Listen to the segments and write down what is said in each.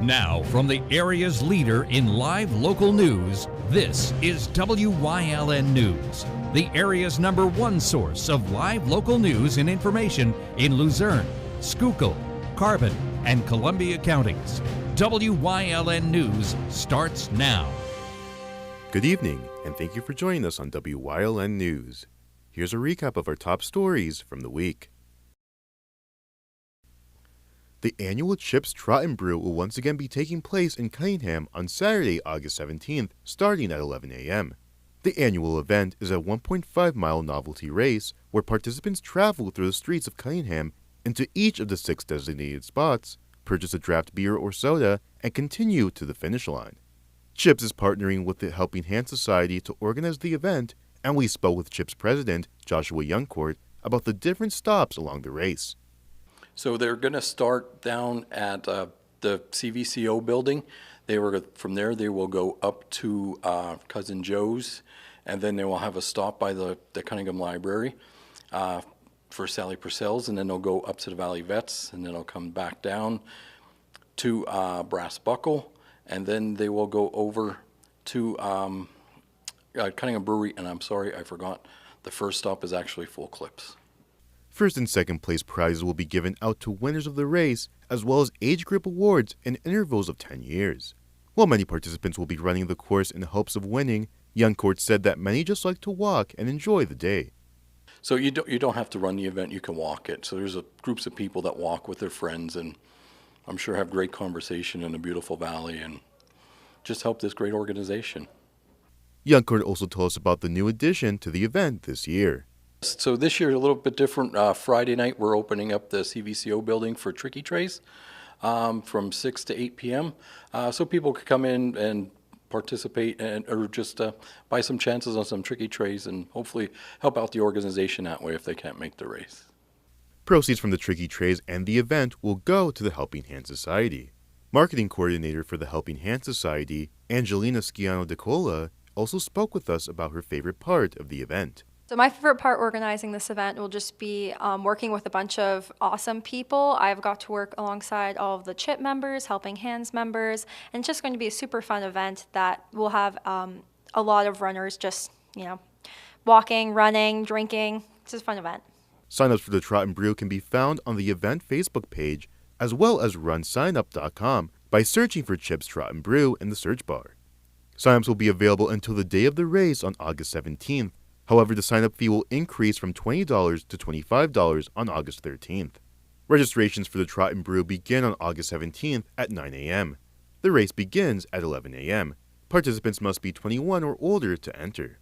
Now, from the area's leader in live local news, this is WYLN News, the area's #1 source of live local news and information in Luzerne, Schuylkill, Carbon, and Columbia counties. WYLN News starts now. Good evening, and thank you for joining us on WYLN News. Here's a recap of our top stories from the week. The annual Chips Trot and Brew will once again be taking place in Cunningham on Saturday, August 17th, starting at 11 a.m. The annual event is a 1.5-mile novelty race where participants travel through the streets of Cunningham into each of the 6 designated spots, purchase a draft beer or soda, and continue to the finish line. Chips is partnering with the Helping Hand Society to organize the event, and we spoke with Chips president Joshua Youngcourt about the different stops along the race. So they're going to start down at the CVCO building. From there they will go up to Cousin Joe's, and then they will have a stop by the Cunningham Library for Sally Purcell's, and then they'll go up to the Valley Vets, and then they'll come back down to Brass Buckle, and then they will go over to Cunningham Brewery, and I'm sorry, I forgot, the first stop is actually Full Clips. First and second place prizes will be given out to winners of the race, as well as age group awards in intervals of 10 years. While many participants will be running the course in hopes of winning, Youngcourt said that many just like to walk and enjoy the day. So you don't have to run the event, you can walk it. So there's groups of people that walk with their friends, and I'm sure have great conversation in a beautiful valley and just help this great organization. Youngcourt also told us about the new addition to the event this year. So this year a little bit different. Friday night we're opening up the CVCO building for Tricky Trays from 6 to 8 p.m. So people could come in and participate or just buy some chances on some Tricky Trays and hopefully help out the organization that way if they can't make the race. Proceeds from the Tricky Trays and the event will go to the Helping Hand Society. Marketing coordinator for the Helping Hand Society, Angelina Sciano de Cola, also spoke with us about her favorite part of the event. So my favorite part organizing this event will just be working with a bunch of awesome people. I've got to work alongside all of the CHIP members, Helping Hands members, and it's just going to be a super fun event that will have a lot of runners just, walking, running, drinking. It's just a fun event. Sign-ups for the Trot and Brew can be found on the event Facebook page, as well as runsignup.com by searching for Chips Trot and Brew in the search bar. Sign-ups will be available until the day of the race on August 17th. However, the sign-up fee will increase from $20 to $25 on August 13th. Registrations for the Trot and Brew begin on August 17th at 9 a.m. The race begins at 11 a.m. Participants must be 21 or older to enter.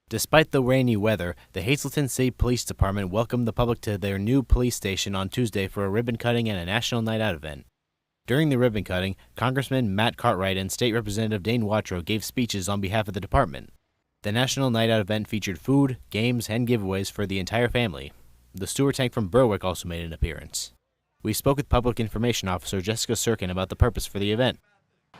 Despite the rainy weather, the Hazleton City Police Department welcomed the public to their new police station on Tuesday for a ribbon cutting and a National Night Out event. During the ribbon cutting, Congressman Matt Cartwright and State Representative Dane Watrow gave speeches on behalf of the department. The National Night Out event featured food, games, and giveaways for the entire family. The sewer tank from Berwick also made an appearance. We spoke with Public Information Officer Jessica Sirkin about the purpose for the event.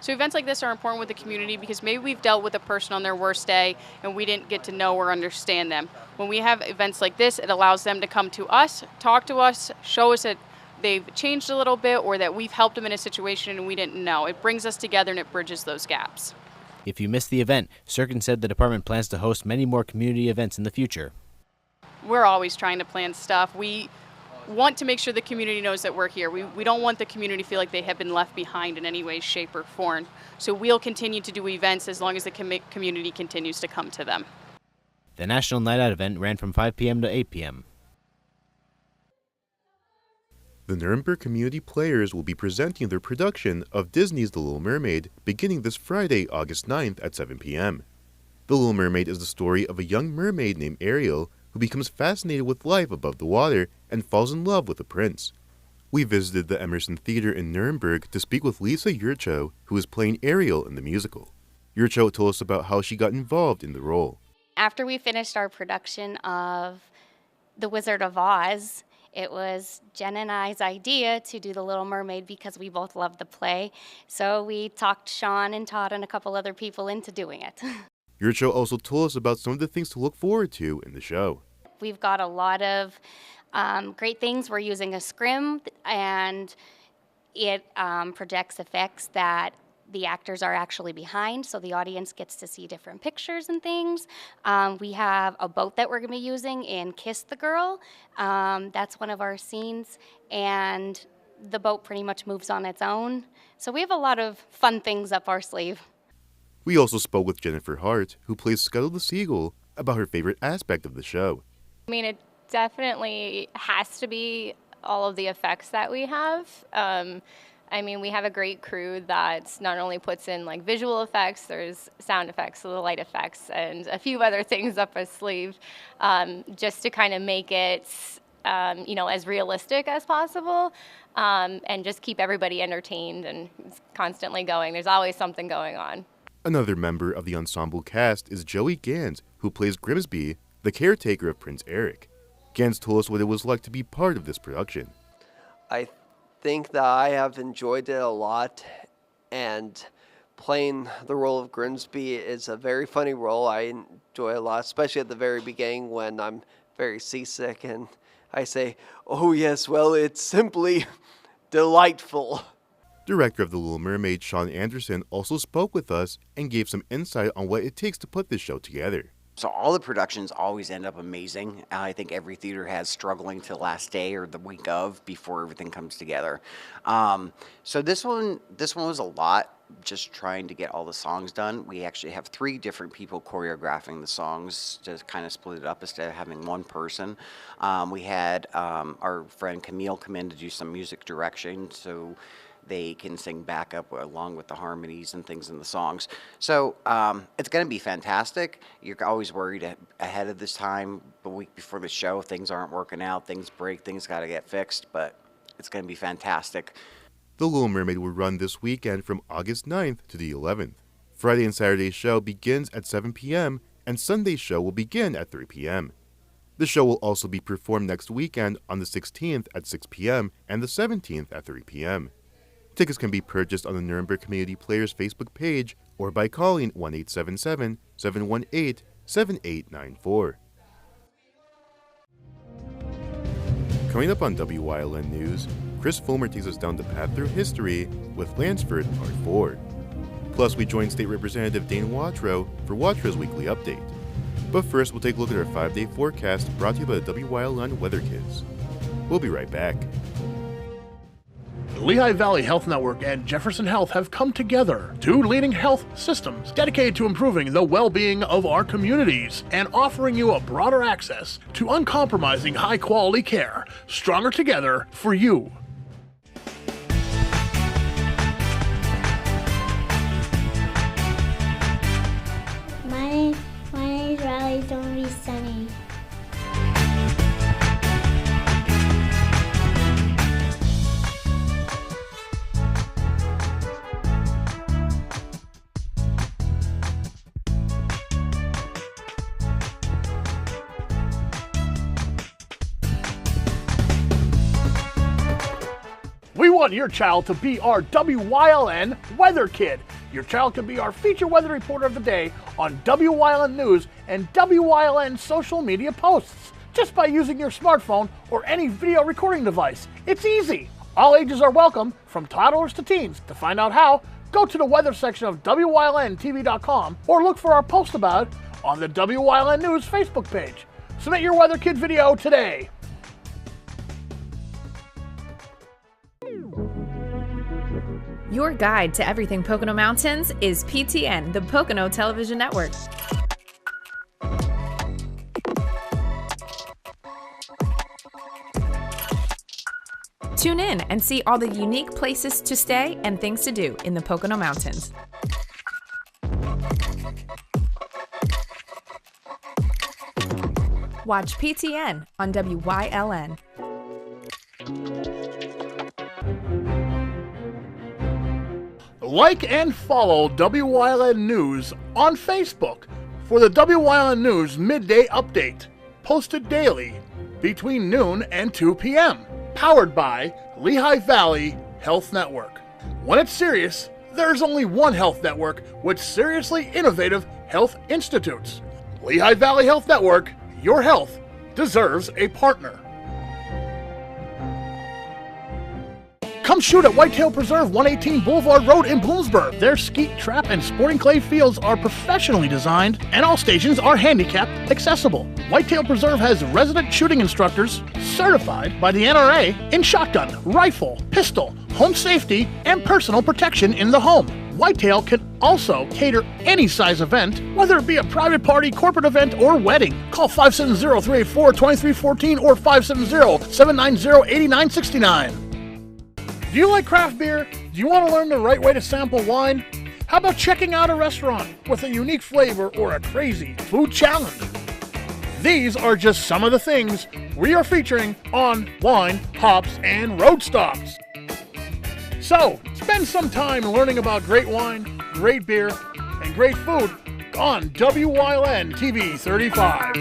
So events like this are important with the community because maybe we've dealt with a person on their worst day and we didn't get to know or understand them. When we have events like this, it allows them to come to us, talk to us, show us that they've changed a little bit or that we've helped them in a situation and we didn't know. It brings us together and it bridges those gaps. If you missed the event, Sirkin said the department plans to host many more community events in the future. We're always trying to plan stuff. We want to make sure the community knows that we're here. We don't want the community to feel like they have been left behind in any way, shape, or form. So we'll continue to do events as long as the community continues to come to them. The National Night Out event ran from 5 p.m. to 8 p.m. The Nuremberg Community Players will be presenting their production of Disney's The Little Mermaid beginning this Friday, August 9th at 7 p.m. The Little Mermaid is the story of a young mermaid named Ariel who becomes fascinated with life above the water and falls in love with a prince. We visited the Emerson Theater in Nuremberg to speak with Lisa Yurchow, who is playing Ariel in the musical. Yurchow told us about how she got involved in the role. After we finished our production of The Wizard of Oz, it was Jen and I's idea to do The Little Mermaid because we both loved the play. So we talked Sean and Todd and a couple other people into doing it. Yurchow also told us about some of the things to look forward to in the show. We've got a lot of great things. We're using a scrim and It projects effects that the actors are actually behind, so the audience gets to see different pictures and things. We have a boat that we're going to be using in Kiss the Girl. That's one of our scenes, and the boat pretty much moves on its own. So we have a lot of fun things up our sleeve. We also spoke with Jennifer Hart, who plays Scuttle the Seagull, about her favorite aspect of the show. I mean, it definitely has to be all of the effects that we have. I mean, we have a great crew that not only puts in like visual effects, there's sound effects, so the light effects, and a few other things up our sleeve, just to kind of make it, as realistic as possible, and just keep everybody entertained and constantly going. There's always something going on. Another member of the ensemble cast is Joey Gans, who plays Grimsby, the caretaker of Prince Eric. Gans told us what it was like to be part of this production. I think that I have enjoyed it a lot, and playing the role of Grimsby is a very funny role. I enjoy it a lot, especially at the very beginning when I'm very seasick and I say, "Oh yes, well, it's simply delightful." Director of The Little Mermaid, Sean Anderson, also spoke with us and gave some insight on what it takes to put this show together. So all the productions always end up amazing. I think every theater has struggling to the last day or the week of before everything comes together. So this one was a lot, just trying to get all the songs done. We actually have 3 different people choreographing the songs to kind of split it up instead of having one person. We had our friend Camille come in to do some music direction, so they can sing backup along with the harmonies and things in the songs. So it's going to be fantastic. You're always worried ahead of this time, the week before the show, things aren't working out, things break, things got to get fixed, but it's going to be fantastic. The Little Mermaid will run this weekend from August 9th to the 11th. Friday and Saturday's show begins at 7 p.m., and Sunday's show will begin at 3 p.m. The show will also be performed next weekend on the 16th at 6 p.m. and the 17th at 3 p.m. Tickets can be purchased on the Nuremberg Community Players Facebook page or by calling 1-877-718-7894. Coming up on WYLN News, Chris Fulmer takes us down the path through history with Lansford Part 4. Plus, we join State Representative Dane Watrow for Watrow's Weekly Update. But first, we'll take a look at our 5-day forecast brought to you by the WYLN Weather Kids. We'll be right back. Lehigh Valley Health Network and Jefferson Health have come together, 2 leading health systems dedicated to improving the well-being of our communities and offering you a broader access to uncompromising high-quality care, stronger together for you. My name is Riley. Don't be sunny. We want your child to be our WYLN Weather Kid. Your child can be our feature weather reporter of the day on WYLN News and WYLN social media posts, just by using your smartphone or any video recording device. It's easy. All ages are welcome, from toddlers to teens. To find out how, go to the weather section of WYLNTV.com or look for our post about it on the WYLN News Facebook page. Submit your Weather Kid video today. Your guide to everything Pocono Mountains is PTN, the Pocono Television Network. Tune in and see all the unique places to stay and things to do in the Pocono Mountains. Watch PTN on WYLN. Like and follow WYLN News on Facebook for the WYLN News Midday Update, posted daily between noon and 2 p.m., powered by Lehigh Valley Health Network. When it's serious, there's only one health network with seriously innovative health institutes. Lehigh Valley Health Network, your health deserves a partner. Come shoot at Whitetail Preserve, 118 Boulevard Road in Bloomsburg. Their skeet, trap, and sporting clay fields are professionally designed, and all stations are handicapped accessible. Whitetail Preserve has resident shooting instructors certified by the NRA in shotgun, rifle, pistol, home safety, and personal protection in the home. Whitetail can also cater any size event, whether it be a private party, corporate event, or wedding. Call 570-384-2314 or 570-790-8969. Do you like craft beer? Do you want to learn the right way to sample wine? How about checking out a restaurant with a unique flavor or a crazy food challenge? These are just some of the things we are featuring on Wine, Hops, and Road Stops. So, spend some time learning about great wine, great beer, and great food on WYLN TV 35.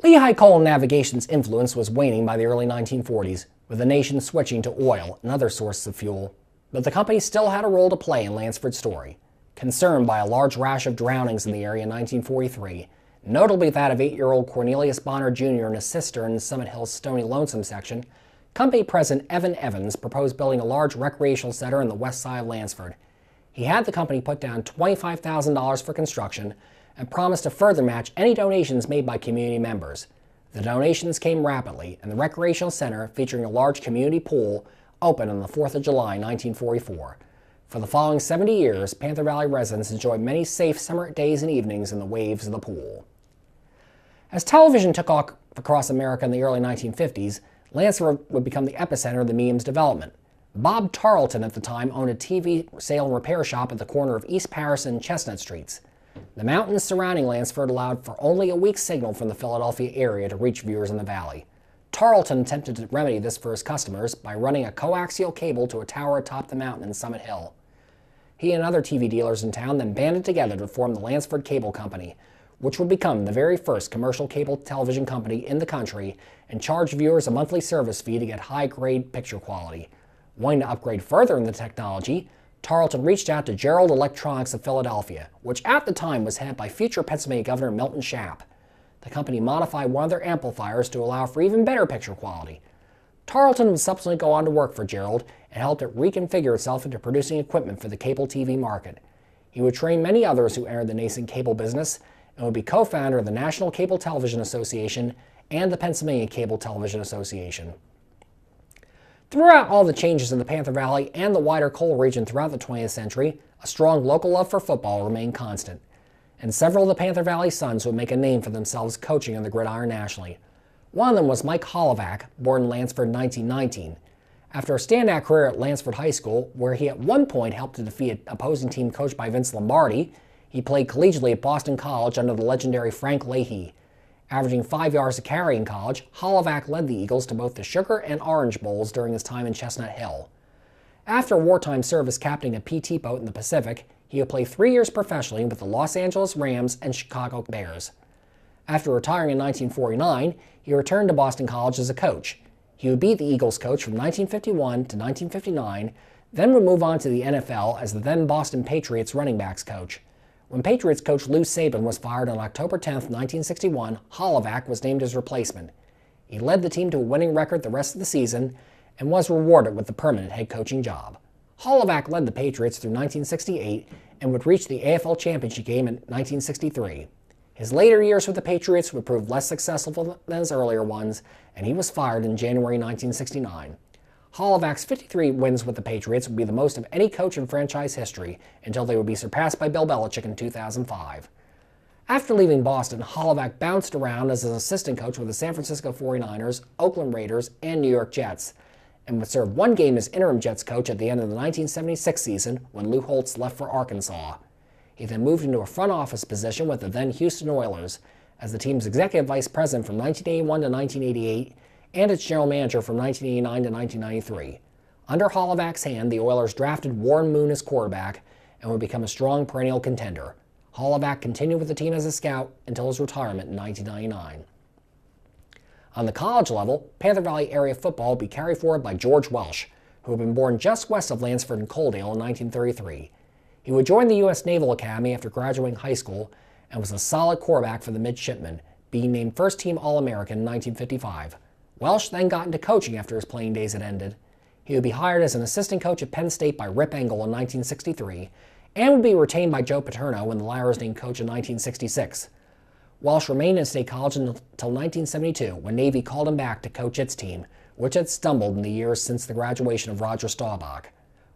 Lehigh Coal Navigation's influence was waning by the early 1940s, with the nation switching to oil and other sources of fuel. But the company still had a role to play in Lansford's story. Concerned by a large rash of drownings in the area in 1943, notably that of 8-year-old Cornelius Bonner Jr. and his sister in Summit Hill's Stony Lonesome section, company president Evan Evans proposed building a large recreational center in the west side of Lansford. He had the company put down $25,000 for construction and promised to further match any donations made by community members. The donations came rapidly, and the recreational center, featuring a large community pool, opened on the 4th of July, 1944. For the following 70 years, Panther Valley residents enjoyed many safe summer days and evenings in the waves of the pool. As television took off across America in the early 1950s, Lansford would become the epicenter of the medium's development. Bob Tarleton at the time owned a TV sale and repair shop at the corner of East Paris and Chestnut Streets. The mountains surrounding Lansford allowed for only a weak signal from the Philadelphia area to reach viewers in the valley. Tarleton attempted to remedy this for his customers by running a coaxial cable to a tower atop the mountain in Summit Hill. He and other TV dealers in town then banded together to form the Lansford Cable Company, which would become the very first commercial cable television company in the country and charge viewers a monthly service fee to get high-grade picture quality. Wanting to upgrade further in the technology, Tarleton reached out to Gerald Electronics of Philadelphia, which at the time was headed by future Pennsylvania Governor Milton Shapp. The company modified one of their amplifiers to allow for even better picture quality. Tarleton would subsequently go on to work for Gerald and helped it reconfigure itself into producing equipment for the cable TV market. He would train many others who entered the nascent cable business and would be co-founder of the National Cable Television Association and the Pennsylvania Cable Television Association. Throughout all the changes in the Panther Valley and the wider coal region throughout the 20th century, a strong local love for football remained constant, and several of the Panther Valley Sons would make a name for themselves coaching on the gridiron nationally. One of them was Mike Holovac, born in Lansford in 1919. After a standout career at Lansford High School, where he at one point helped to defeat an opposing team coached by Vince Lombardi, he played collegiately at Boston College under the legendary Frank Leahy. Averaging 5 yards a carry in college, Holovac led the Eagles to both the Sugar and Orange Bowls during his time in Chestnut Hill. After wartime service captaining a PT boat in the Pacific, he would play 3 years professionally with the Los Angeles Rams and Chicago Bears. After retiring in 1949, he returned to Boston College as a coach. He would be the Eagles coach from 1951 to 1959, then would move on to the NFL as the then Boston Patriots running backs coach. When Patriots coach Lou Saban was fired on October 10, 1961, Holovac was named his replacement. He led the team to a winning record the rest of the season and was rewarded with the permanent head coaching job. Holovac led the Patriots through 1968 and would reach the AFL Championship game in 1963. His later years with the Patriots would prove less successful than his earlier ones, and he was fired in January 1969. Holovac's 53 wins with the Patriots would be the most of any coach in franchise history until they would be surpassed by Bill Belichick in 2005. After leaving Boston, Holovac bounced around as an assistant coach with the San Francisco 49ers, Oakland Raiders, and New York Jets, and would serve one game as interim Jets coach at the end of the 1976 season when Lou Holtz left for Arkansas. He then moved into a front office position with the then Houston Oilers as the team's executive vice president from 1981 to 1988 and its general manager from 1989 to 1993. Under Holovac's hand, the Oilers drafted Warren Moon as quarterback and would become a strong perennial contender. Holovac continued with the team as a scout until his retirement in 1999. On the college level, Panther Valley area football would be carried forward by George Welsh, who had been born just west of Lansford in Coaldale in 1933. He would join the U.S. Naval Academy after graduating high school and was a solid quarterback for the midshipmen, being named first-team All-American in 1955. Welsh then got into coaching after his playing days had ended. He would be hired as an assistant coach at Penn State by Rip Engel in 1963, and would be retained by Joe Paterno when the latter was named coach in 1966. Welsh remained at State College until 1972, when Navy called him back to coach its team, which had stumbled in the years since the graduation of Roger Staubach.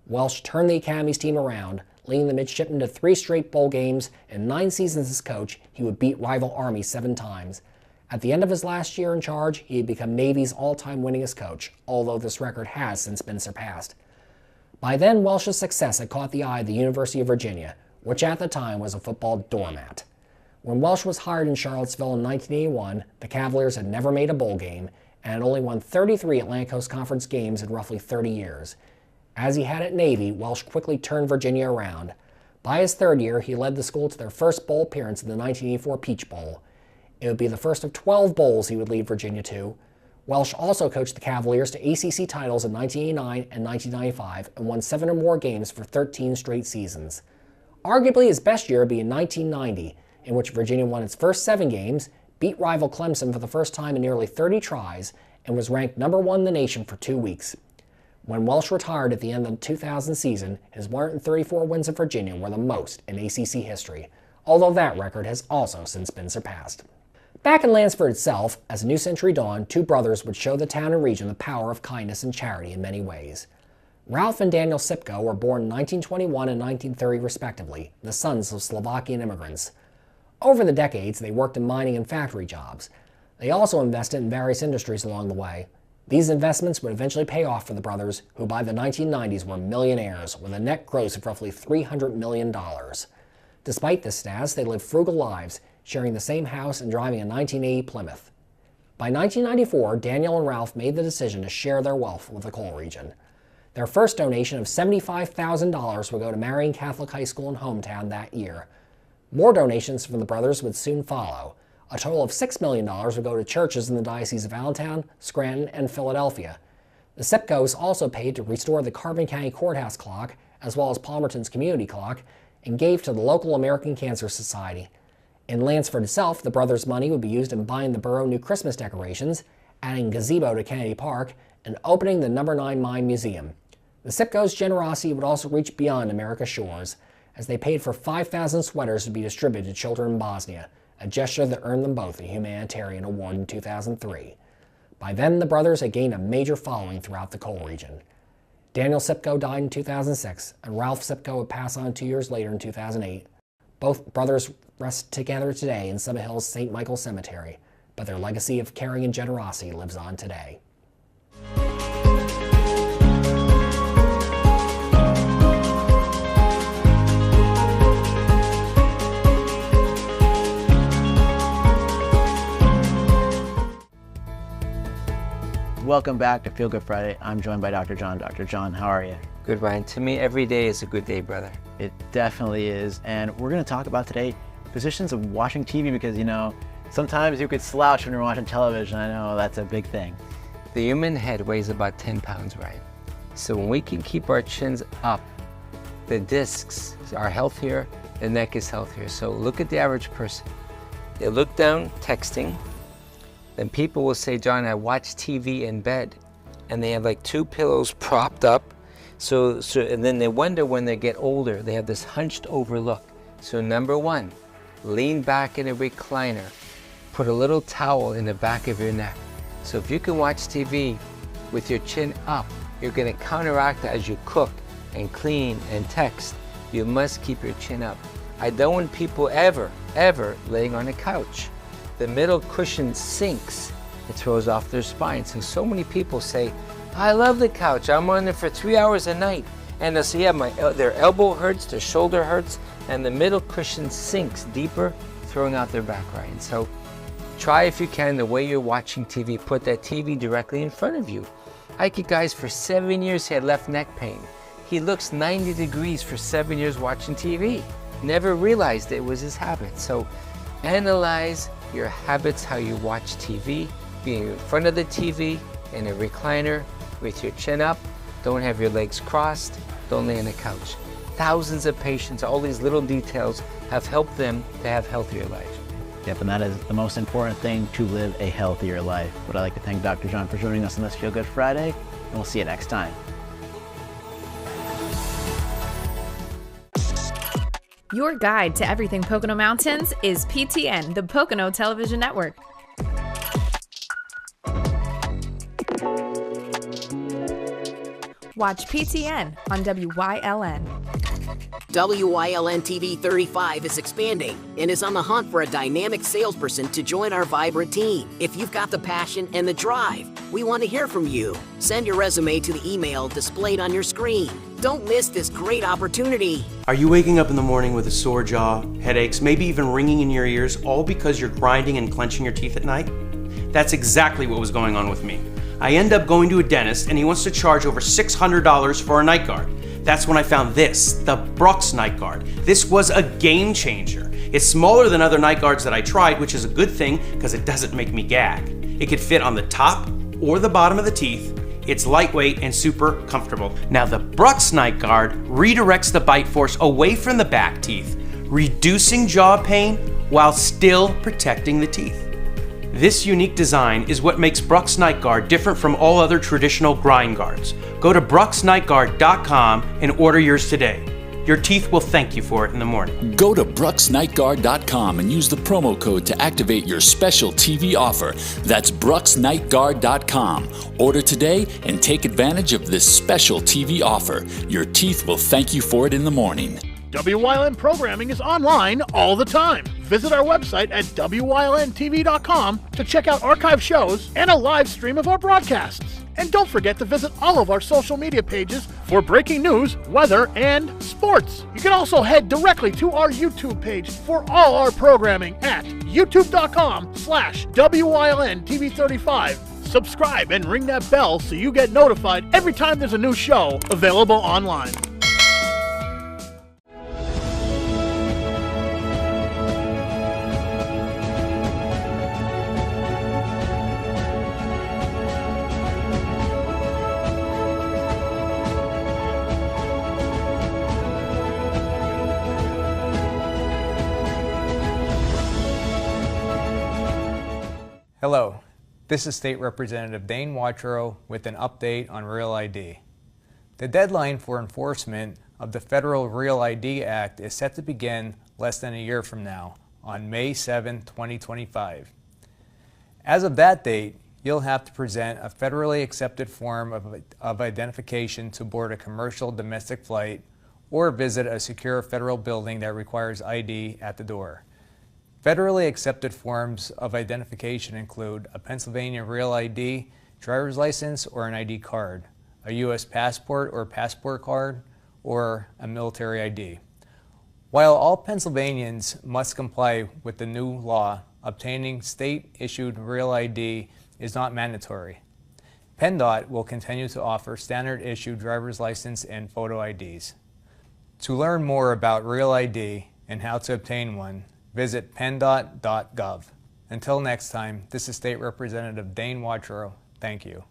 Welsh turned the Academy's team around, leading the midshipmen to 3 straight bowl games. In 9 seasons as coach, he would beat rival Army 7 times. At the end of his last year in charge, he had become Navy's all-time winningest coach, although this record has since been surpassed. By then, Welsh's success had caught the eye of the University of Virginia, which at the time was a football doormat. When Welsh was hired in Charlottesville in 1981, the Cavaliers had never made a bowl game and had only won 33 Atlantic Coast Conference games in roughly 30 years. As he had at Navy, Welsh quickly turned Virginia around. By his 3rd year, he led the school to their first bowl appearance in the 1984 Peach Bowl. It would be the first of 12 bowls he would lead Virginia to. Welsh also coached the Cavaliers to ACC titles in 1989 and 1995 and won 7 or more games for 13 straight seasons. Arguably his best year would be in 1990, in which Virginia won its first 7 games, beat rival Clemson for the first time in nearly 30 tries, and was ranked #1 in the nation for 2 weeks. When Welsh retired at the end of the 2000 season, his 134 wins at Virginia were the most in ACC history, although that record has also since been surpassed. Back in Lansford itself, as a new century dawned, 2 brothers would show the town and region the power of kindness and charity in many ways. Ralph and Daniel Sipko were born in 1921 and 1930 respectively, the sons of Slovakian immigrants. Over the decades, they worked in mining and factory jobs. They also invested in various industries along the way. These investments would eventually pay off for the brothers, who by the 1990s were millionaires with a net gross of roughly $300 million. Despite this status, they lived frugal lives, sharing the same house and driving a 1980 Plymouth. By 1994, Daniel and Ralph made the decision to share their wealth with the coal region. Their first donation of $75,000 would go to Marion Catholic High School in hometown that year. More donations from the brothers would soon follow. A total of $6 million would go to churches in the Diocese of Allentown, Scranton, and Philadelphia. The Sipkos also paid to restore the Carbon County Courthouse clock, as well as Palmerton's community clock, and gave to the local American Cancer Society. In Lansford itself, the brothers' money would be used in buying the borough new Christmas decorations, adding gazebo to Kennedy Park, and opening the No. 9 Mine Museum. The Sipkos' generosity would also reach beyond America's shores, as they paid for 5,000 sweaters to be distributed to children in Bosnia, a gesture that earned them both a humanitarian award in 2003. By then, the brothers had gained a major following throughout the coal region. Daniel Sipko died in 2006, and Ralph Sipko would pass on 2 years later in 2008. Both brothers rest together today in Summit Hill's St. Michael Cemetery, but their legacy of caring and generosity lives on today. Welcome back to Feel Good Friday. I'm joined by Dr. John. Dr. John, how are you? Good, Ryan. To me, every day is a good day, brother. It definitely is. And we're going to talk about today positions of watching TV because, you know, sometimes you could slouch when you're watching television. I know that's a big thing. The human head weighs about 10 pounds, Ryan. So when we can keep our chins up, the discs are healthier, the neck is healthier. So look at the average person. They look down texting, then people will say, John, I watch TV in bed, and they have like 2 pillows propped up. And then they wonder when they get older, they have this hunched over look. So number 1, lean back in a recliner. Put a little towel in the back of your neck. So if you can watch TV with your chin up, you're gonna counteract that as you cook and clean and text. You must keep your chin up. I don't want people ever laying on a couch. The middle cushion sinks. It throws off their spine. So many people say, I love the couch. I'm on it for 3 hours a night. And they'll say, yeah, their elbow hurts, their shoulder hurts, and the middle cushion sinks deeper, throwing out their back, Ryan. So try if you can, the way you're watching TV, put that TV directly in front of you. I get guys for 7 years, he had left neck pain. He looks 90 degrees for 7 years watching TV. Never realized it was his habit. So analyze your habits, how you watch TV, being in front of the TV, in a recliner, with your chin up. Don't have your legs crossed. Don't lay on the couch. thousands of patients. All these little details have helped them to have healthier lives. Yep, and that is the most important thing, to live a healthier life. But I'd like to thank Dr. John for joining us on this Feel Good Friday, and we'll see you next time. Your guide to everything Pocono Mountains is PTN, the Pocono Television Network. Watch PTN on WYLN. WYLN TV 35 is expanding and is on the hunt for a dynamic salesperson to join our vibrant team. If you've got the passion and the drive, we want to hear from you. Send your resume to the email displayed on your screen. Don't miss this great opportunity. Are you waking up in the morning with a sore jaw, headaches, maybe even ringing in your ears, all because you're grinding and clenching your teeth at night? That's exactly what was going on with me. I end up going to a dentist and he wants to charge over $600 for a night guard. That's when I found this, the Brooks Night Guard. This was a game changer. It's smaller than other night guards that I tried, which is a good thing because it doesn't make me gag. It could fit on the top or the bottom of the teeth. It's lightweight and super comfortable. Now the Brooks Night Guard redirects the bite force away from the back teeth, reducing jaw pain while still protecting the teeth. This unique design is what makes Brooks Night Guard different from all other traditional grind guards. Go to brooksnightguard.com and order yours today. Your teeth will thank you for it in the morning. Go to brooksnightguard.com and use the promo code to activate your special TV offer. That's brooksnightguard.com. Order today and take advantage of this special TV offer. Your teeth will thank you for it in the morning. WYLN programming is online all the time. Visit our website at WYLNTV.com to check out archive shows and a live stream of our broadcasts. And don't forget to visit all of our social media pages for breaking news, weather, and sports. You can also head directly to our YouTube page for all our programming at youtube.com/WYLNTV35. Subscribe and ring that bell so you get notified every time there's a new show available online. Hello, this is State Representative Dane Watrow with an update on Real ID. The deadline for enforcement of the Federal Real ID Act is set to begin less than a year from now, on May 7, 2025. As of that date, you'll have to present a federally accepted form of identification to board a commercial domestic flight or visit a secure federal building that requires ID at the door. Federally accepted forms of identification include a Pennsylvania Real ID, driver's license, or an ID card, a U.S. passport or passport card, or a military ID. While all Pennsylvanians must comply with the new law, obtaining state-issued Real ID is not mandatory. PennDOT will continue to offer standard-issued driver's license and photo IDs. To learn more about Real ID and how to obtain one, visit penndot.gov. Until next time, this is State Representative Dane Watrow. Thank you.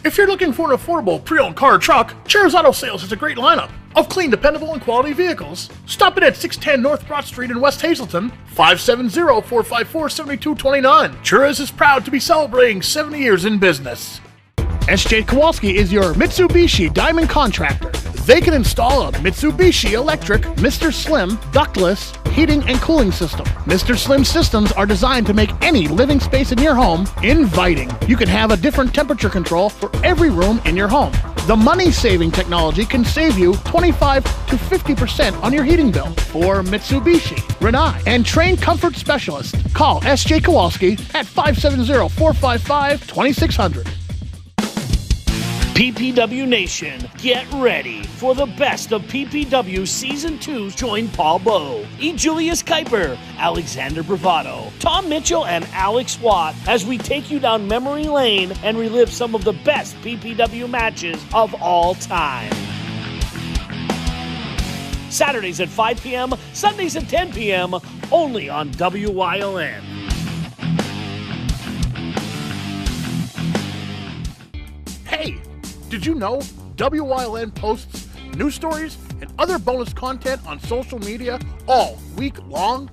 If you're looking for an affordable pre-owned car or truck, Cheers Auto Sales has a great lineup of clean, dependable, and quality vehicles. Stop in at 610 North Broad Street in West Hazleton, 570-454-7229. Cheers is proud to be celebrating 70 years in business. SJ Kowalski is your Mitsubishi Diamond Contractor. They can install a Mitsubishi electric Mr. Slim ductless heating and cooling system. Mr. Slim systems are designed to make any living space in your home inviting. You can have a different temperature control for every room in your home. The money-saving technology can save you 25 to 50% on your heating bill. For Mitsubishi, Rinnai, and trained comfort specialists, call S.J. Kowalski at 570-455-2600. PPW Nation, get ready for the best of PPW Season 2. Join Paul Bowe, E. Julius Kuiper, Alexander Bravado, Tom Mitchell, and Alex Watt as we take you down memory lane and relive some of the best PPW matches of all time. Saturdays at 5 p.m., Sundays at 10 p.m., only on WYLN. Hey! Did you know WYLN posts news stories and other bonus content on social media all week long?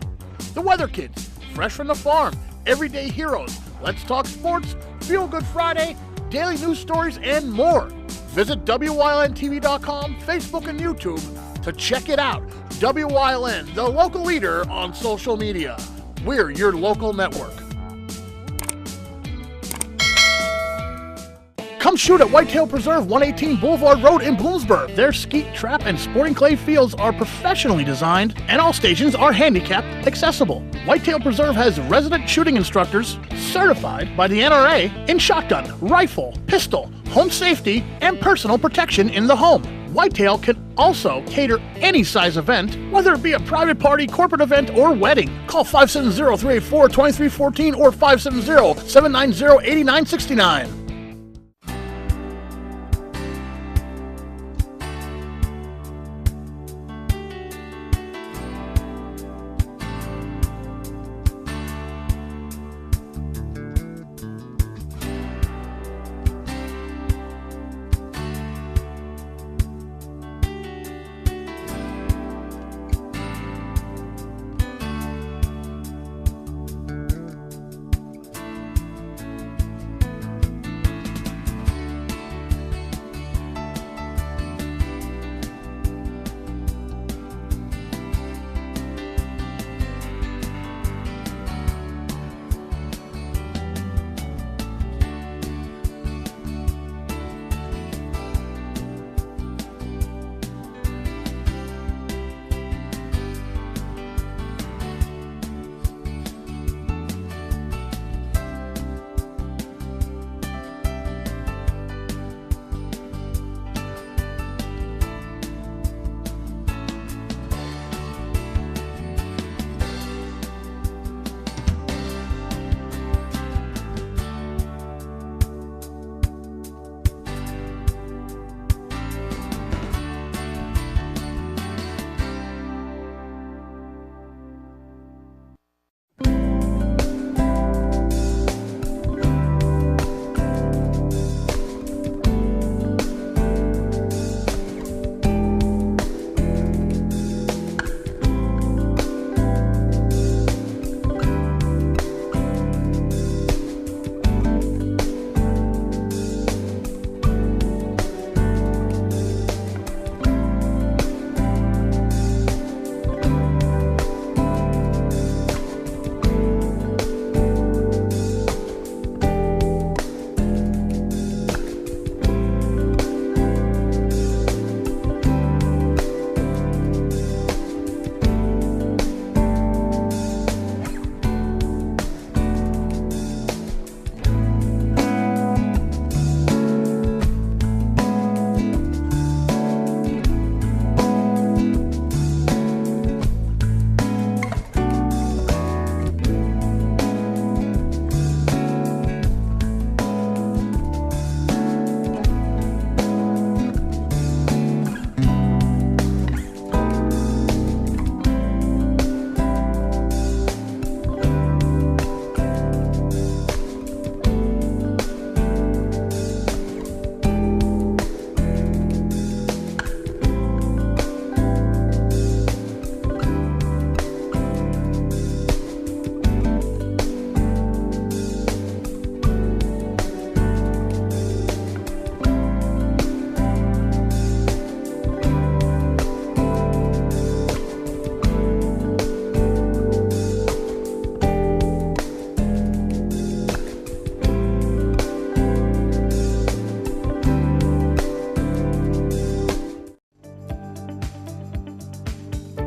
The Weather Kids, Fresh from the Farm, Everyday Heroes, Let's Talk Sports, Feel Good Friday, daily news stories, and more. Visit WYLNTV.com, Facebook, and YouTube to check it out. WYLN, the local leader on social media. We're your local network. Come shoot at Whitetail Preserve, 118 Boulevard Road in Bloomsburg. Their skeet, trap, and sporting clay fields are professionally designed, and all stations are handicap accessible. Whitetail Preserve has resident shooting instructors certified by the NRA in shotgun, rifle, pistol, home safety, and personal protection in the home. Whitetail can also cater any size event, whether it be a private party, corporate event, or wedding. Call 570-384-2314 or 570-790-8969.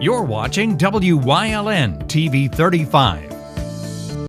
You're watching WYLN TV 35.